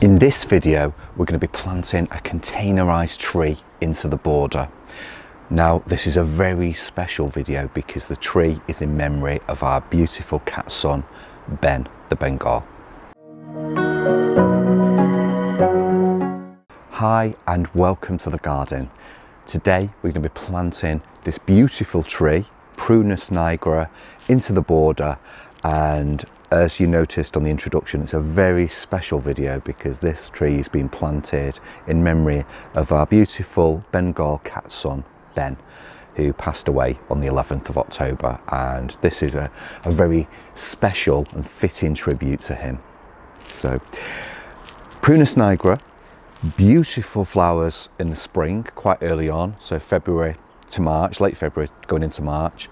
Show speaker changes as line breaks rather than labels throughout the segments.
In this video, we're going to be planting a containerised tree into the border. Now, this is a very special video because the tree is in memory of our beautiful cat son, Ben, the Bengal. Hi and welcome to the garden. Today, we're going to be planting this beautiful tree, Prunus Nigra, into the border. And as you noticed on the introduction, it's a very special video because this tree has been planted in memory of our beautiful Bengal cat son, Ben, who passed away on the 11th of October. And this is a very special and fitting tribute to him. So, Prunus Nigra, beautiful flowers in the spring, quite early on, so February to March, late February going into March.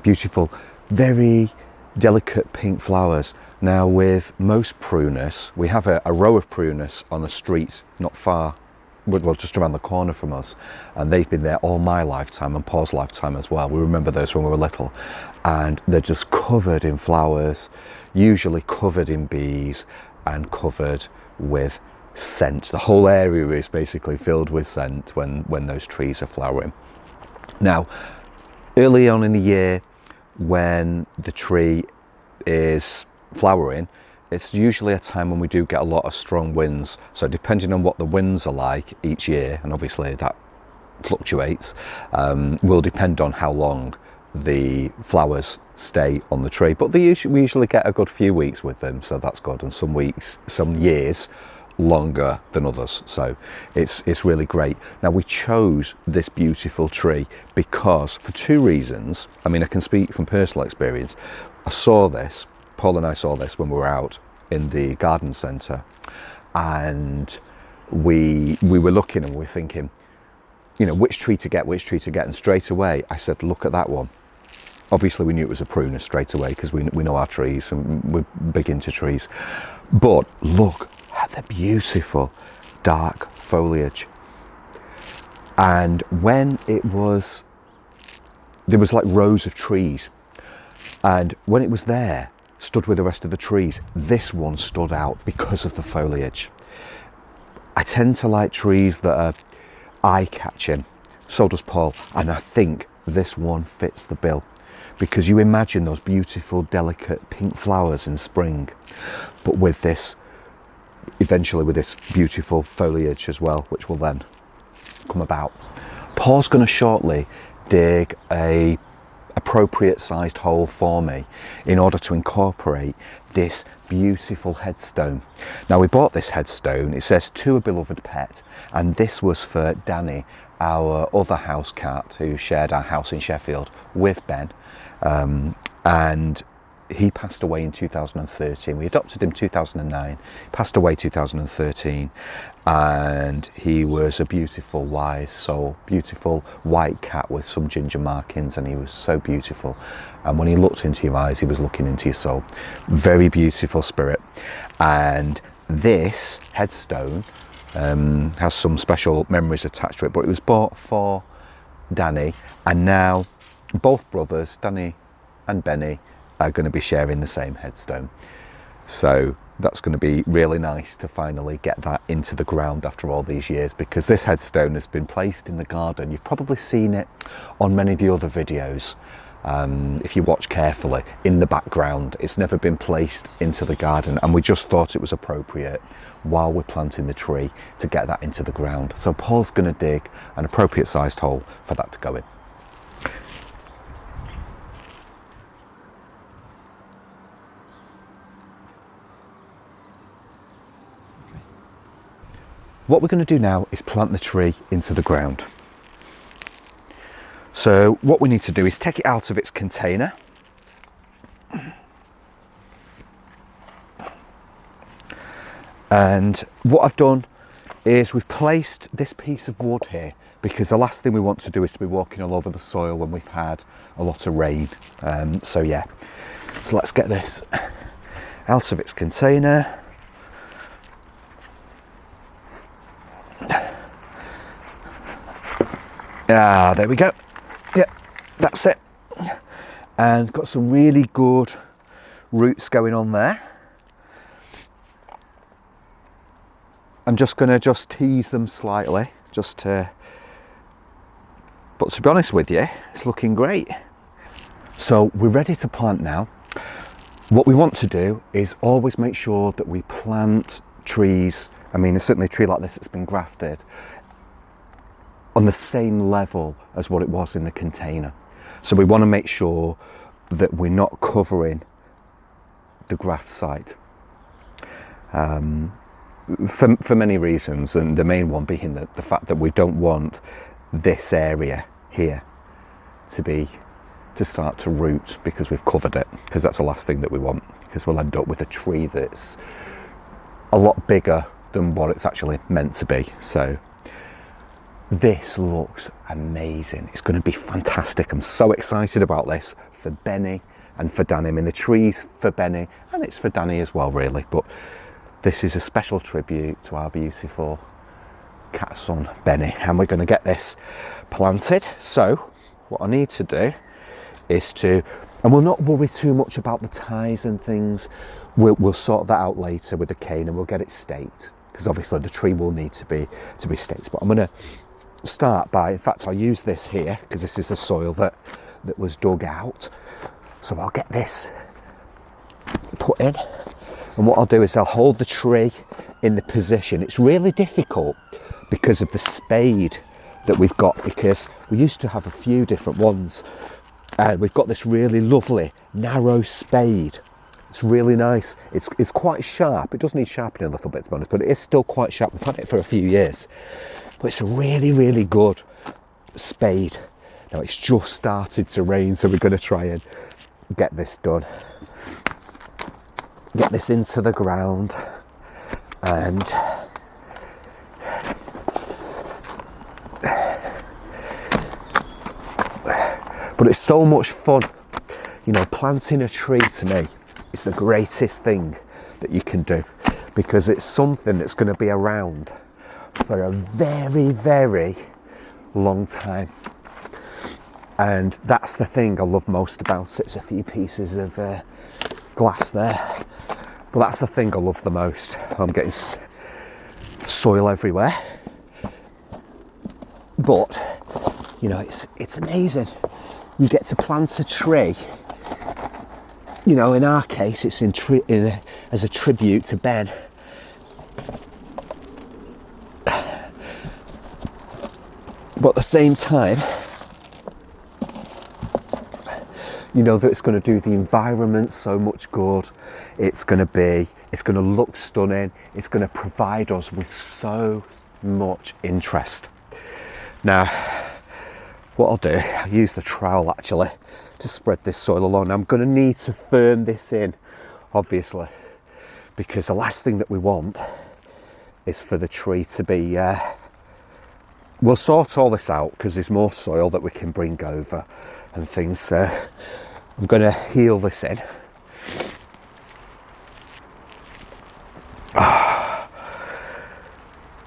Beautiful, very delicate pink flowers. Now, with most Prunus, we have a row of Prunus on a street not far, well, just around the corner from us, and they've been there all my lifetime and Paul's lifetime as well. We remember those when we were little, and they're just covered in flowers, usually covered in bees and covered with scent. The whole area is basically filled with scent when those trees are flowering. Now, early on in the year, when the tree is flowering, it's usually a time when we do get a lot of strong winds. So depending on what the winds are like each year, and obviously that fluctuates, will depend on how long the flowers stay on the tree. But we usually get a good few weeks with them, so that's good. And some years longer than others, so it's really great. Now, we chose this beautiful tree because, for two reasons. I mean, I can speak from personal experience. Paul and I saw this when we were out in the garden centre, and we were looking and we were thinking, you know, which tree to get, and straight away I said, look at that one. Obviously we knew it was a Prunus straight away because we know our trees and we're big into trees, but look at the beautiful dark foliage. And when there was like rows of trees, and when it was there, stood with the rest of the trees, this one stood out because of the foliage. I tend to like trees that are eye-catching, so does Paul, and I think this one fits the bill, because you imagine those beautiful delicate pink flowers in spring, but with this beautiful foliage as well, which will then come about. Paul's going to shortly dig a appropriate sized hole for me in order to incorporate this beautiful headstone. Now, we bought this headstone, it says to a beloved pet, and this was for Danny, our other house cat who shared our house in Sheffield with Ben, and he passed away in 2013. We adopted him 2009, passed away 2013, and he was a beautiful, wise soul, beautiful white cat with some ginger markings, and he was so beautiful. And when he looked into your eyes, he was looking into your soul. Very beautiful spirit. And this headstone has some special memories attached to it, but it was bought for Danny, and now both brothers, Danny and Benny, are going to be sharing the same headstone. So that's going to be really nice to finally get that into the ground after all these years, because this headstone has been placed in the garden. You've probably seen it on many of the other videos. If you watch carefully in the background, it's never been placed into the garden, and we just thought it was appropriate while we're planting the tree to get that into the ground. So Paul's going to dig an appropriate sized hole for that to go in. What we're going to do now is plant the tree into the ground. So what we need to do is take it out of its container. And what I've done is we've placed this piece of wood here, because the last thing we want to do is to be walking all over the soil when we've had a lot of rain. So let's get this out of its container. There we go. Yeah, that's it. And got some really good roots going on there. I'm just going to tease them slightly, but to be honest with you, it's looking great. So we're ready to plant now. What we want to do is always make sure that we plant trees, I mean certainly a tree like this that's been grafted, on the same level as what it was in the container. So we want to make sure that we're not covering the graft site. For many reasons, and the main one being the fact that we don't want this area here to start to root because we've covered it, because that's the last thing that we want, because we'll end up with a tree that's a lot bigger than what it's actually meant to be. So this looks amazing. It's going to be fantastic. I'm so excited about this for Benny and for Danny. I mean, the tree's for Benny and it's for Danny as well, really, but this is a special tribute to our beautiful cat son Benny, and we're going to get this planted. So what I need to do is and we'll not worry too much about the ties and things. We'll sort that out later with the cane, and we'll get it staked, because obviously the tree will need to be staked. But I'm going to start by, in fact, I'll use this here because this is the soil that was dug out. So I'll get this put in, and what I'll do is I'll hold the tree in the position. It's really difficult because of the spade that we've got, because we used to have a few different ones, and we've got this really lovely narrow spade. It's really nice. It's quite sharp. It does need sharpening a little bit, to be honest, but it is still quite sharp. We've had it for a few years, but it's a really, really good spade. Now it's just started to rain, so we're going to try and get this done. Get this into the ground, and but it's so much fun. You know, planting a tree to me is the greatest thing that you can do, because it's something that's going to be around for a very, very long time. And that's the thing I love most about it. It's a few pieces of glass there, but that's the thing I love the most. I'm getting soil everywhere, but you know, it's amazing. You get to plant a tree. You know, in our case, it's as a tribute to Ben. But at the same time, you know that it's going to do the environment so much good. It's going to look stunning. It's going to provide us with so much interest. Now, what I'll do, I'll use the trowel actually to spread this soil along. I'm going to need to firm this in, obviously, because the last thing that we want is for the tree to be... we'll sort all this out because there's more soil that we can bring over and things. So I'm going to heel this in.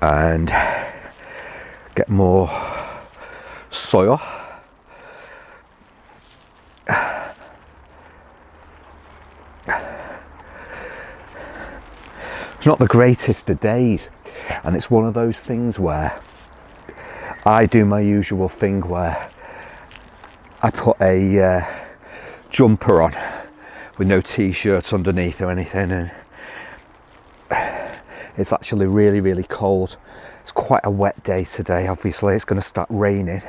And get more soil. It's not the greatest of days, and it's one of those things where I do my usual thing where I put a jumper on with no t-shirt underneath or anything, and it's actually really, really cold. It's quite a wet day today. Obviously it's going to start raining,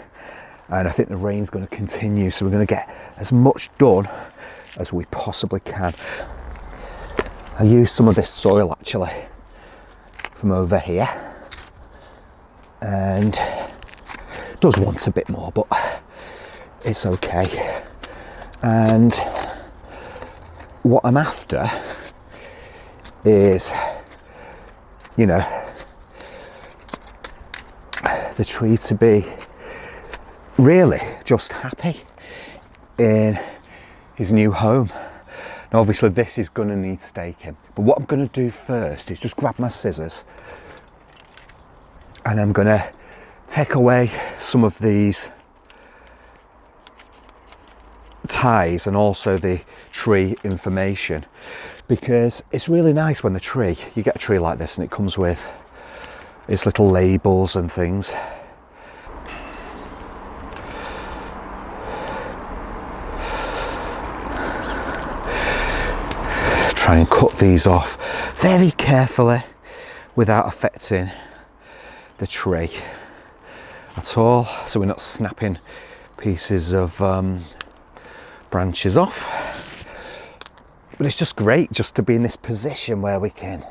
and I think the rain's going to continue, so we're going to get as much done as we possibly can. I used some of this soil actually from over here, and it does want a bit more, but it's okay. And what I'm after is, you know, the tree to be really just happy in his new home. Now obviously this is going to need staking, but what I'm going to do first is just grab my scissors, and I'm going to take away some of these ties and also the tree information, because it's really nice when you get a tree like this and it comes with its little labels and things. Try and cut these off very carefully without affecting the tree at all, so we're not snapping pieces of branches off. But it's just great just to be in this position where we can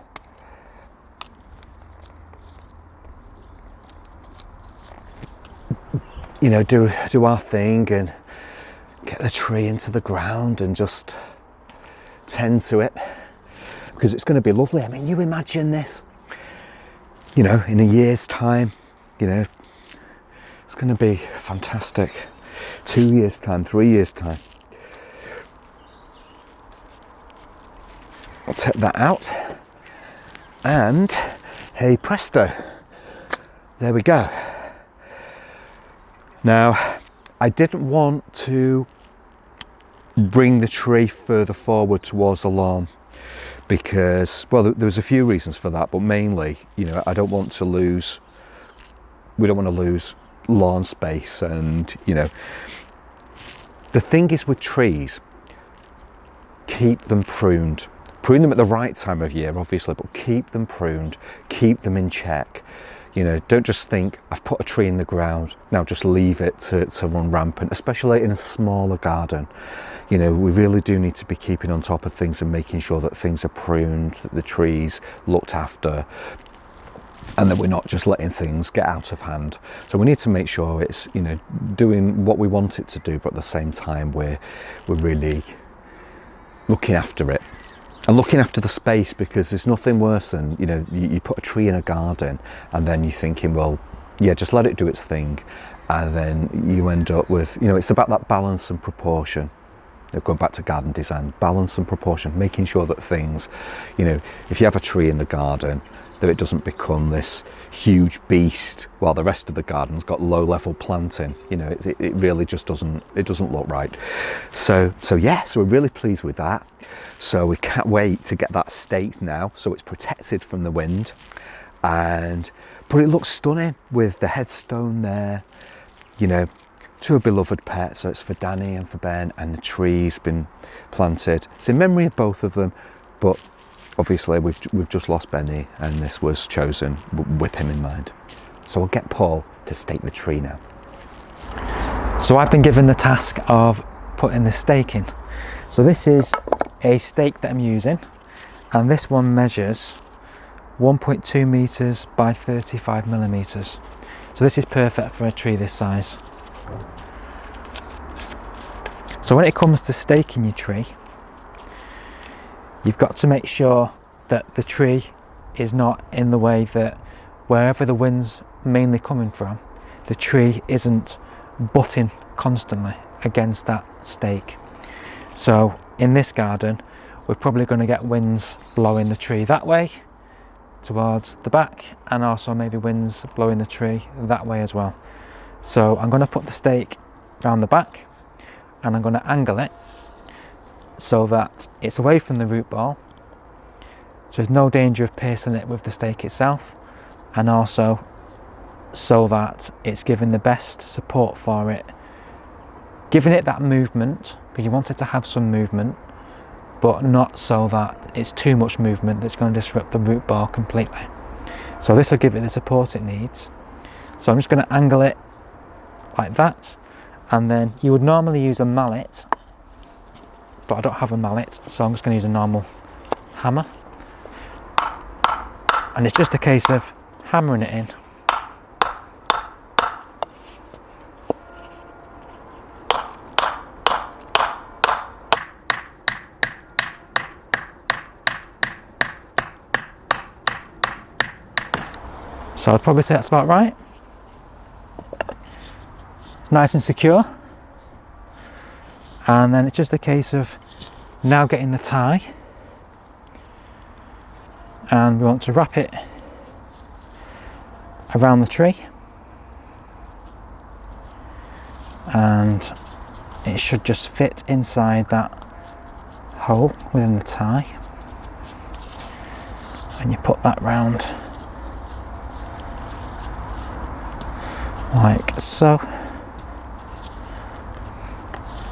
do our thing and get the tree into the ground and just tend to it, because it's going to be lovely. I mean, you imagine this, in a year's time, it's going to be fantastic. 2 years time, 3 years time. I'll take that out, and hey presto, there we go. Now, I didn't want to bring the tree further forward towards the lawn because, well, there was a few reasons for that, but mainly, we don't want to lose lawn space. And the thing is with trees, keep them pruned. Prune them at the right time of year, obviously, but keep them pruned, keep them in check. Don't just think, I've put a tree in the ground, now just leave it to run rampant, especially in a smaller garden. We really do need to be keeping on top of things and making sure that things are pruned, that the trees looked after, and that we're not just letting things get out of hand. So we need to make sure it's, doing what we want it to do, but at the same time we're really looking after it. And looking after the space, because there's nothing worse than, you put a tree in a garden and then you're thinking, well, yeah, just let it do its thing. And then you end up with, it's about that balance and proportion. Going back to garden design, balance and proportion, making sure that things, if you have a tree in the garden, that it doesn't become this huge beast while the rest of the garden's got low level planting. It really just doesn't look right. So we're really pleased with that. So we can't wait to get that staked now, so it's protected from the wind. But it looks stunning with the headstone there, to a beloved pet. So it's for Danny and for Ben, and the tree's been planted. It's in memory of both of them, but obviously we've just lost Benny, and this was chosen with him in mind. So we'll get Paul to stake the tree now.
So I've been given the task of putting the stake in. So this is a stake that I'm using, and this one measures 1.2 meters by 35 millimeters. So this is perfect for a tree this size. So when it comes to staking your tree, you've got to make sure that the tree is not in the way, that wherever the wind's mainly coming from, the tree isn't butting constantly against that stake. So in this garden, we're probably going to get winds blowing the tree that way towards the back, and also maybe winds blowing the tree that way as well. So I'm going to put the stake around the back, and I'm going to angle it so that it's away from the root ball, so there's no danger of piercing it with the stake itself, and also so that it's giving the best support for it, giving it that movement, because you want it to have some movement, but not so that it's too much movement that's going to disrupt the root ball completely. So this will give it the support it needs. So I'm just going to angle it like that, and then you would normally use a mallet, but I don't have a mallet, so I'm just going to use a normal hammer, and it's just a case of hammering it in. So I'd probably say that's about right. It's nice and secure. And then it's just a case of now getting the tie. And we want to wrap it around the tree. And it should just fit inside that hole within the tie. And you put that round like so,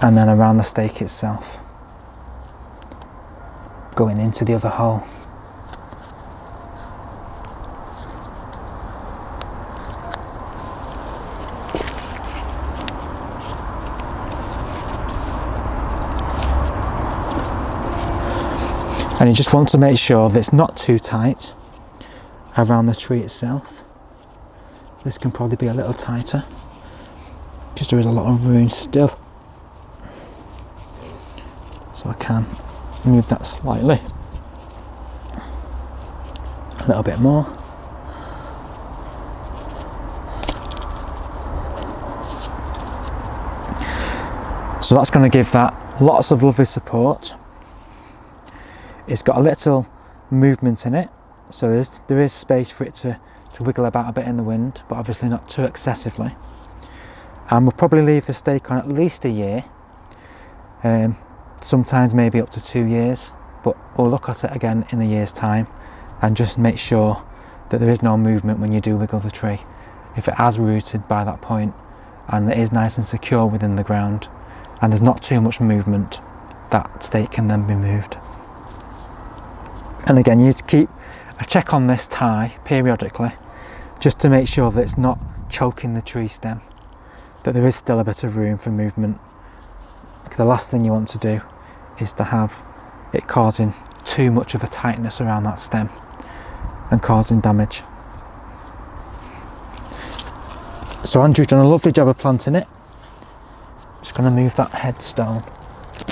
and then around the stake itself, going into the other hole. And you just want to make sure that it's not too tight around the tree itself. This can probably be a little tighter because there is a lot of room still. So I can move that slightly, a little bit more. So that's going to give that lots of lovely support. It's got a little movement in it, so there is space for it to wiggle about a bit in the wind, but obviously not too excessively. And we'll probably leave the stake on at least a year, sometimes maybe up to 2 years, but we'll look at it again in a year's time and just make sure that there is no movement when you do wiggle the tree. If it has rooted by that point and it is nice and secure within the ground and there's not too much movement, that stake can then be moved. And again, you need to keep a check on this tie periodically, just to make sure that it's not choking the tree stem, that there is still a bit of room for movement. The last thing you want to do is to have it causing too much of a tightness around that stem and causing damage. So Andrew's done a lovely job of planting it. Just going to move that headstone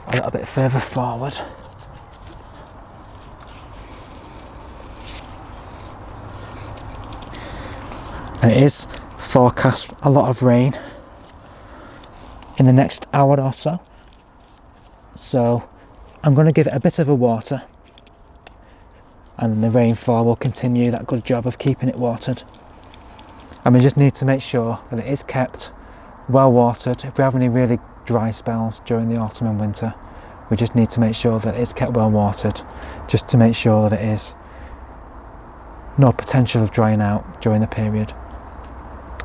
a little bit further forward. And it is forecast a lot of rain in the next hour or so. So I'm going to give it a bit of a water, and then the rainfall will continue that good job of keeping it watered. And we just need to make sure that it is kept well watered. If we have any really dry spells during the autumn and winter, we just need to make sure that it's kept well watered, just to make sure that it is no potential of drying out during the period.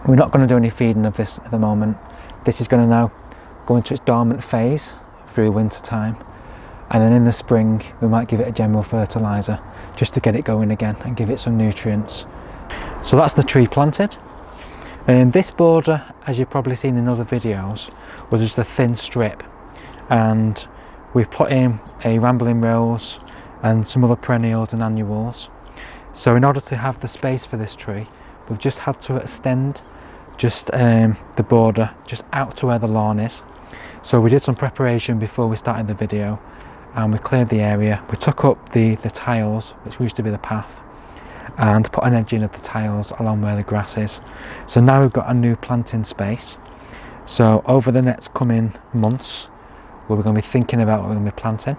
We're not going to do any feeding of this at the moment. This is going to now go into its dormant phase through winter time, and then in the spring we might give it a general fertiliser just to get it going again and give it some nutrients. So that's the tree planted. And this border, as you've probably seen in other videos, was just a thin strip, and we put in a rambling rose and some other perennials and annuals. So in order to have the space for this tree, we've just had to extend the border just out to where the lawn is. So we did some preparation before we started the video, and we cleared the area. We took up the tiles, which used to be the path, and put an edging of the tiles along where the grass is. So now we've got a new planting space. So over the next coming months, we're going to be thinking about what we're going to be planting.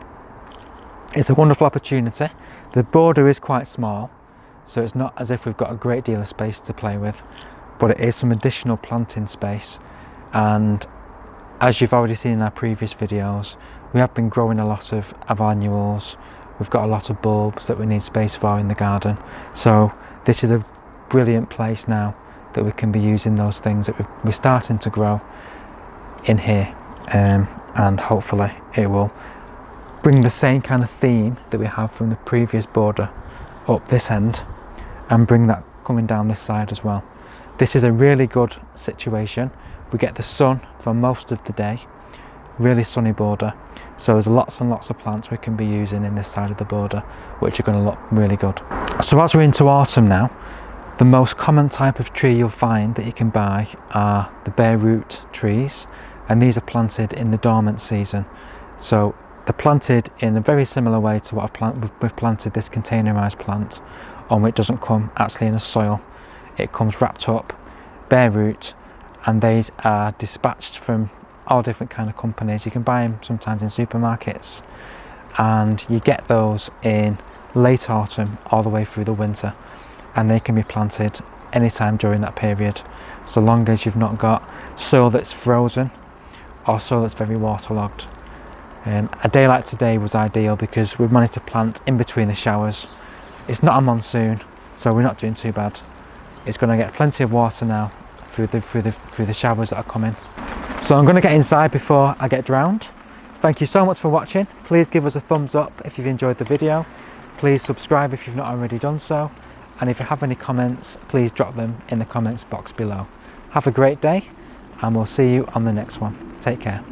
It's a wonderful opportunity. The border is quite small, so it's not as if we've got a great deal of space to play with, but it is some additional planting space. And as you've already seen in our previous videos, we have been growing a lot of annuals. We've got a lot of bulbs that we need space for in the garden. So this is a brilliant place now that we can be using those things that we're starting to grow in here. And hopefully it will bring the same kind of theme that we have from the previous border up this end and bring that coming down this side as well. This is a really good situation. We get the sun for most of the day, really sunny border. So there's lots and lots of plants we can be using in this side of the border, which are going to look really good. So as we're into autumn now, the most common type of tree you'll find that you can buy are the bare root trees, and these are planted in the dormant season. So they're planted in a very similar way to what we've planted this containerised plant, only it doesn't come actually in a soil. It comes wrapped up, bare root, and these are dispatched from all different kind of companies. You can buy them sometimes in supermarkets, and you get those in late autumn all the way through the winter, and they can be planted anytime during that period, so long as you've not got soil that's frozen or soil that's very waterlogged. A day like today was ideal because we've managed to plant in between the showers. It's not a monsoon, so we're not doing too bad. It's going to get plenty of water now through the showers that are coming. So I'm going to get inside before I get drowned. Thank you so much for watching. Please give us a thumbs up if you've enjoyed the video. Please subscribe if you've not already done so. And if you have any comments, please drop them in the comments box below. Have a great day, and we'll see you on the next one. Take care.